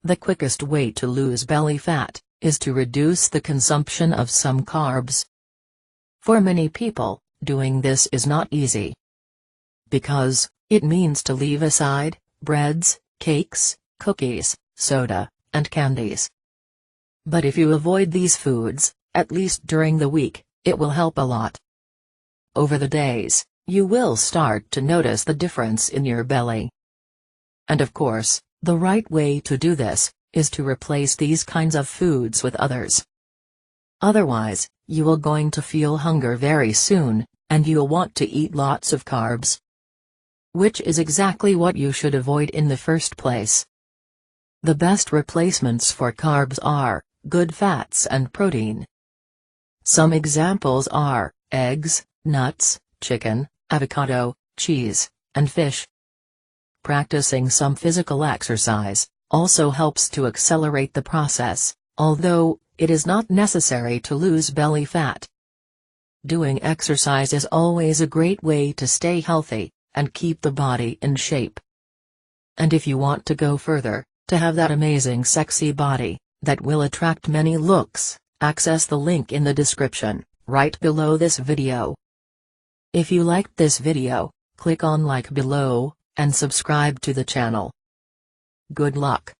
The quickest way to lose belly fat is to reduce the consumption of some carbs. For many people, doing this is not easy. Because it means to leave aside breads, cakes, cookies, soda, and candies. But if you avoid these foods, at least during the week, it will help a lot. Over the days, you will start to notice the difference in your belly. And of course, the right way to do this is to replace these kinds of foods with others. Otherwise, you will going to feel hunger very soon, and you'll want to eat lots of carbs. Which is exactly what you should avoid in the first place. The best replacements for carbs are good fats and protein. Some examples are eggs, nuts, chicken, avocado, cheese, and fish. Practicing some physical exercise also helps to accelerate the process, although it is not necessary to lose belly fat. Doing exercise is always a great way to stay healthy and keep the body in shape. And if you want to go further, to have that amazing sexy body that will attract many looks, access the link in the description, right below this video. If you liked this video, click on like below, and subscribe to the channel. Good luck.